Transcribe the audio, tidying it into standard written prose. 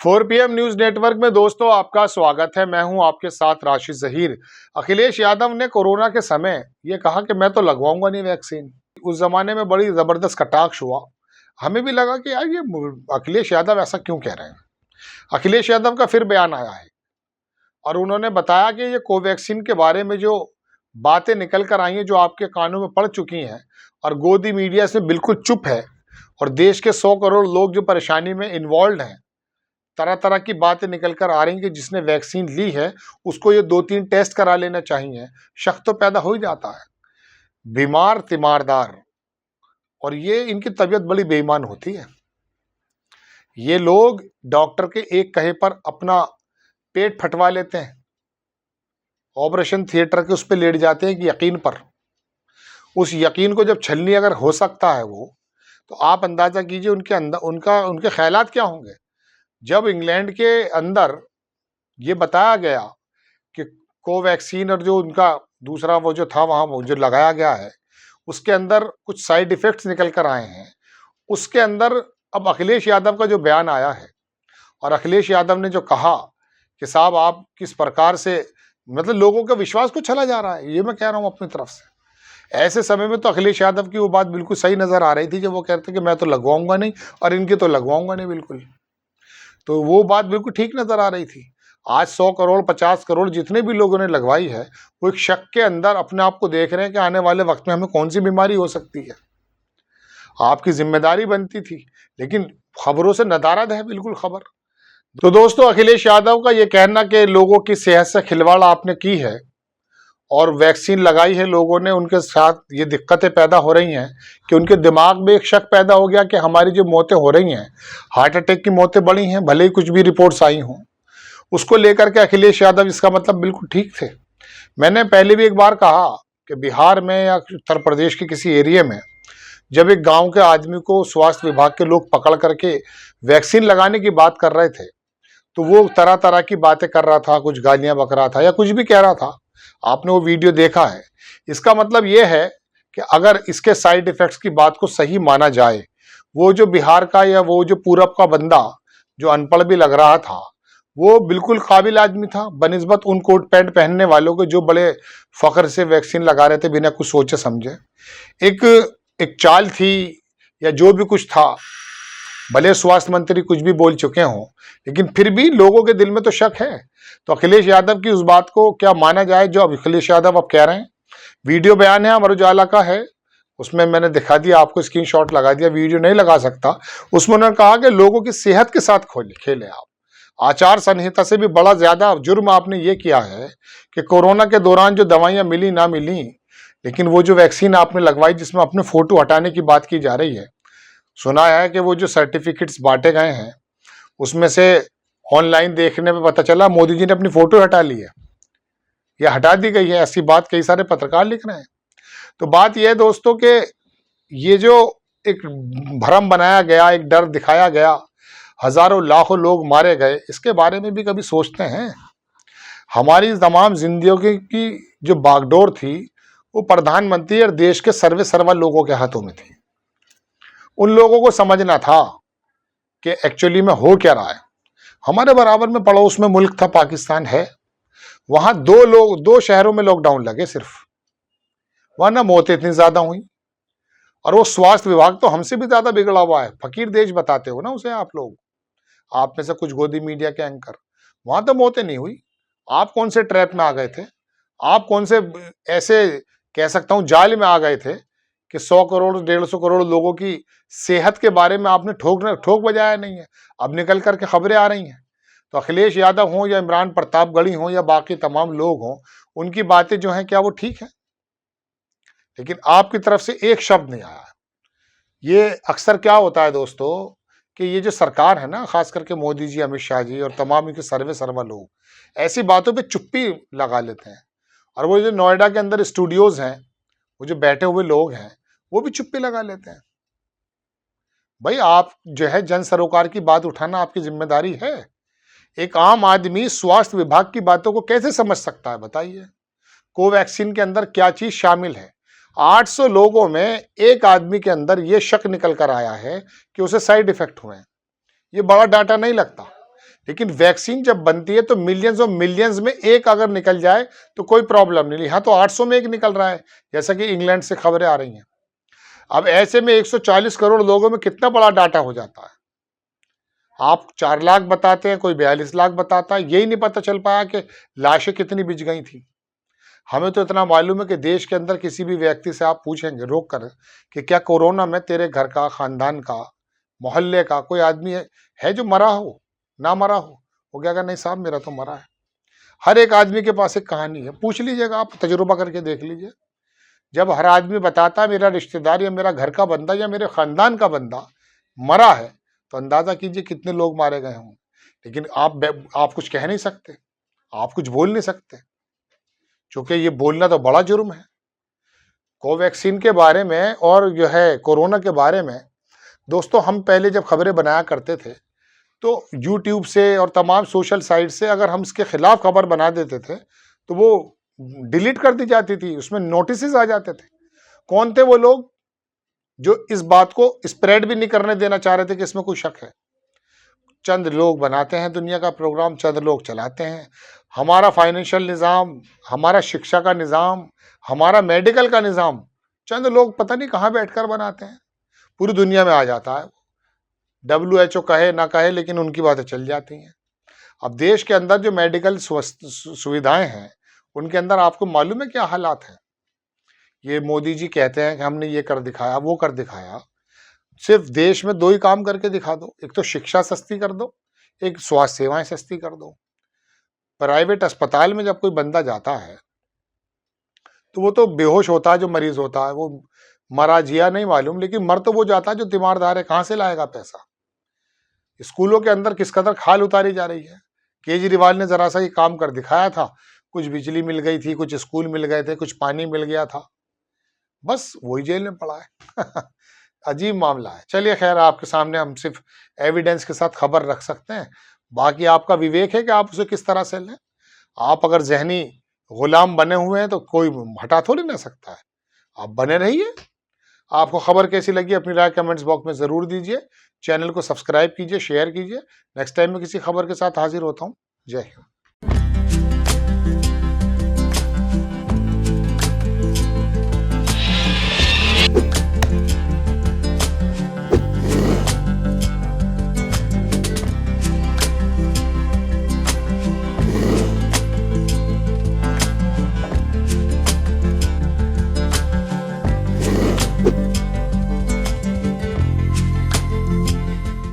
4 PM news network में दोस्तों आपका स्वागत है। मैं हूं आपके साथ राशिद जहीर। अखिलेश यादव ने कोरोना के समय ये कहा कि मैं तो लगवाऊंगा नहीं वैक्सीन। उस जमाने में बड़ी जबरदस्त कटाक्ष हुआ। हमें भी लगा कि यार ये अखिलेश यादव ऐसा क्यों कह रहे हैं। अखिलेश यादव का फिर बयान आया है और उन्होंने बताया कि ये कोवैक्सीन के बारे में जो बातें निकल कर आई हैं, जो आपके कानों में पड़ चुकी हैं और गोदी मीडिया इसमें बिल्कुल चुप है और देश के 100 करोड़ लोग जो परेशानी में इन्वॉल्व हैं, तरह तरह की बातें निकल कर आ रही कि जिसने वैक्सीन ली है उसको ये 2-3 टेस्ट करा लेना चाहिए। शक तो पैदा हो ही जाता है। बीमार तीमारदार, और ये इनकी तबीयत बड़ी बेईमान होती है। ये लोग डॉक्टर के एक कहे पर अपना पेट फटवा लेते हैं, ऑपरेशन थिएटर के उस पर लेट जाते हैं कि यकीन पर। उस यकीन को जब छलनी अगर हो सकता है वो, तो आप अंदाजा कीजिए उनके अंदर उनके ख्यालात क्या होंगे। जब इंग्लैंड के अंदर ये बताया गया कि कोवैक्सीन और जो उनका दूसरा वो जो था वहाँ जो लगाया गया है उसके अंदर कुछ साइड इफेक्ट्स निकल कर आए हैं, उसके अंदर अब अखिलेश यादव का जो बयान आया है और अखिलेश यादव ने जो कहा कि साहब आप किस प्रकार से मतलब लोगों का विश्वास को चला जा रहा है, ये मैं कह रहा हूँ अपनी तरफ से। ऐसे समय में तो अखिलेश यादव की वो बात बिल्कुल सही नजर आ रही थी जब वो कहते कि मैं तो लगवाऊंगा नहीं और इनकी तो लगवाऊंगा नहीं बिल्कुल, तो वो बात बिल्कुल ठीक नजर आ रही थी। आज 100 करोड़ 50 करोड़ जितने भी लोगों ने लगवाई है वो एक शक के अंदर अपने आप को देख रहे हैं कि आने वाले वक्त में हमें कौन सी बीमारी हो सकती है। आपकी जिम्मेदारी बनती थी, लेकिन खबरों से नदारद है बिल्कुल खबर। तो दोस्तों अखिलेश यादव का ये कहना कि लोगों की सेहत से खिलवाड़ आपने की है और वैक्सीन लगाई है लोगों ने, उनके साथ ये दिक्कतें पैदा हो रही हैं कि उनके दिमाग में एक शक पैदा हो गया कि हमारी जो मौतें हो रही हैं, हार्ट अटैक की मौतें बढ़ी हैं, भले ही कुछ भी रिपोर्ट्स आई हों, उसको लेकर के अखिलेश यादव इसका मतलब बिल्कुल ठीक थे। मैंने पहले भी एक बार कहा कि बिहार में या उत्तर प्रदेश के किसी एरिया में जब एक गांव के आदमी को स्वास्थ्य विभाग के लोग पकड़ करके वैक्सीन लगाने की बात कर रहे थे, तो वो तरह तरह की बातें कर रहा था, कुछ गालियां बक रहा था या कुछ भी कह रहा था। आपने वो वीडियो देखा है। इसका मतलब ये है कि अगर इसके साइड इफेक्ट्स की बात को सही माना जाए, वो जो बिहार का या वो जो पूरब का बंदा जो अनपढ़ भी लग रहा था, वो बिल्कुल काबिल आदमी था बनिस्बत उन कोट पैंट पहनने वालों के जो बड़े फख्र से वैक्सीन लगा रहे थे बिना कुछ सोचे समझे। एक चाल थी या जो भी कुछ था, भले स्वास्थ्य मंत्री कुछ भी बोल चुके हों, लेकिन फिर भी लोगों के दिल में तो शक है। तो अखिलेश यादव की उस बात को क्या माना जाए जो अब अखिलेश यादव अब कह रहे हैं। वीडियो बयान है अमर उजाला का है, उसमें मैंने दिखा दिया आपको, स्क्रीनशॉट लगा दिया, वीडियो नहीं लगा सकता। उसमें उन्होंने कहा कि लोगों की सेहत के साथ खेले आप। आचार संहिता से भी बड़ा ज्यादा जुर्म आपने ये किया है कि कोरोना के दौरान जो दवाइयां मिली ना मिली, लेकिन वो जो वैक्सीन आपने लगवाई जिसमें अपने फोटो हटाने की बात की जा रही है, सुना है कि वो जो सर्टिफिकेट्स बांटे गए हैं उसमें से ऑनलाइन देखने में पता चला मोदी जी ने अपनी फोटो हटा ली है या हटा दी गई है, ऐसी बात कई सारे पत्रकार लिख रहे हैं। तो बात यह है दोस्तों कि ये जो एक भ्रम बनाया गया, एक डर दिखाया गया, हजारों लाखों लोग मारे गए, इसके बारे में भी कभी सोचते हैं। हमारी तमाम जिंदगी की जो बागडोर थी वो प्रधानमंत्री और देश के सर्वे सर्वा लोगों के हाथों में थी। उन लोगों को समझना था कि एक्चुअली में हो क्या रहा है। हमारे बराबर में पड़ोस में मुल्क था पाकिस्तान है, वहां 2 शहरों में लॉकडाउन लगे सिर्फ, वहां ना मौतें इतनी ज्यादा हुई और वो स्वास्थ्य विभाग तो हमसे भी ज्यादा बिगड़ा हुआ है। फकीर देश बताते हो ना उसे आप लोग, आप में से कुछ गोदी मीडिया के एंकर। वहां तो मौतें नहीं हुई। आप कौन से ट्रैप में आ गए थे, आप कौन से ऐसे कह सकता हूं जाल में आ गए थे कि 100 करोड़ 150 करोड़ लोगों की सेहत के बारे में आपने ठोक बजाया नहीं है। अब निकल करके खबरें आ रही हैं। तो अखिलेश यादव हों या इमरान प्रतापगढ़ी हों या बाकी तमाम लोग हों, उनकी बातें जो हैं क्या वो ठीक है, लेकिन आपकी तरफ से एक शब्द नहीं आया। ये अक्सर क्या होता है दोस्तों कि ये जो सरकार है ना, खास करके मोदी जी, अमित शाह जी और तमाम इनके सर्वे सर्वा लोग ऐसी बातों पे चुप्पी लगा लेते हैं। और वो जो नोएडा के अंदर स्टूडियोज हैं, वो जो बैठे हुए लोग हैं, वो भी चुप्पी लगा लेते हैं। भाई आप जो है जन सरोकार की बात उठाना आपकी जिम्मेदारी है। एक आम आदमी स्वास्थ्य विभाग की बातों को कैसे समझ सकता है बताइए। कोवैक्सीन के अंदर क्या चीज शामिल है। 800 लोगों में एक आदमी के अंदर यह शक निकल कर आया है कि उसे साइड इफेक्ट हुए हैं। ये बड़ा डाटा नहीं लगता। लेकिन वैक्सीन जब बनती है तो मिलियंस और मिलियंस में एक अगर निकल जाए तो कोई प्रॉब्लम नहीं। यहाँ तो 800 में एक निकल रहा है, जैसा कि इंग्लैंड से खबरें आ रही हैं। अब ऐसे में 140 करोड़ लोगों में कितना बड़ा डाटा हो जाता है। आप 4 लाख बताते हैं, कोई 42 लाख बताता है, यही नहीं पता चल पाया कि लाशें कितनी बिछ गई थी। हमें तो इतना मालूम है कि देश के अंदर किसी भी व्यक्ति से आप पूछेंगे रोक कर कि क्या कोरोना में तेरे घर का, खानदान का, मोहल्ले का कोई आदमी है जो मरा हो, ना मरा हो, वो कहेगा नहीं साहब मेरा तो मरा है। हर एक आदमी के पास एक कहानी है, पूछ लीजिएगा, आप तजुर्बा करके देख लीजिए। जब हर आदमी बताता है मेरा रिश्तेदार या मेरा घर का बंदा या मेरे खानदान का बंदा मरा है, तो अंदाजा कीजिए कितने लोग मारे गए होंगे। लेकिन आप कुछ कह नहीं सकते, आप कुछ बोल नहीं सकते, क्योंकि ये बोलना तो बड़ा जुर्म है। कोवैक्सीन के बारे में और जो है कोरोना के बारे में दोस्तों, हम पहले जब खबरें बनाया करते थे तो यूट्यूब से और तमाम सोशल साइट से अगर हम इसके खिलाफ खबर बना देते थे तो वो डिलीट कर दी जाती थी, उसमें नोटिसेस आ जाते थे। कौन थे वो लोग जो इस बात को स्प्रेड भी नहीं करने देना चाह रहे थे कि इसमें कोई शक है। चंद लोग बनाते हैं दुनिया का प्रोग्राम, चंद लोग चलाते हैं। हमारा फाइनेंशियल निज़ाम, हमारा शिक्षा का निज़ाम, हमारा मेडिकल का निज़ाम चंद लोग पता नहीं कहाँ बैठकर बनाते हैं, पूरी दुनिया में आ जाता है। WHO कहे ना कहे लेकिन उनकी बातें चल जाती हैं। अब देश के अंदर जो मेडिकल सुविधाएं हैं उनके अंदर आपको मालूम है क्या हालात हैं। ये मोदी जी कहते हैं कि हमने ये कर दिखाया, वो कर दिखाया। सिर्फ देश में 2 ही काम करके दिखा दो, एक तो शिक्षा सस्ती कर दो, एक स्वास्थ्य सेवाएं सस्ती कर दो। प्राइवेट अस्पताल में जब कोई बंदा जाता है तो वो तो बेहोश होता है, जो मरीज होता है वो मरा जिया नहीं मालूम, लेकिन मर तो वो जाता है जो तीमारदार है। कहाँ से लाएगा पैसा। स्कूलों के अंदर किस कदर खाल उतारी जा रही है। केजरीवाल ने जरा सा ही काम कर दिखाया था, कुछ बिजली मिल गई थी, कुछ स्कूल मिल गए थे, कुछ पानी मिल गया था, बस वही जेल में पड़ा है। अजीब मामला है। चलिए खैर, आपके सामने हम सिर्फ एविडेंस के साथ खबर रख सकते हैं, बाकी आपका विवेक है कि आप उसे किस तरह से लें। आप अगर जहनी गुलाम बने हुए हैं तो कोई हटा थोड़ी ना सकता है, आप बने रहिए। आपको खबर कैसी लगी अपनी राय कमेंट्स बॉक्स में जरूर दीजिए। चैनल को सब्सक्राइब कीजिए, शेयर कीजिए। नेक्स्ट टाइम में किसी खबर के साथ हाजिर होता हूँ। जय हिंद।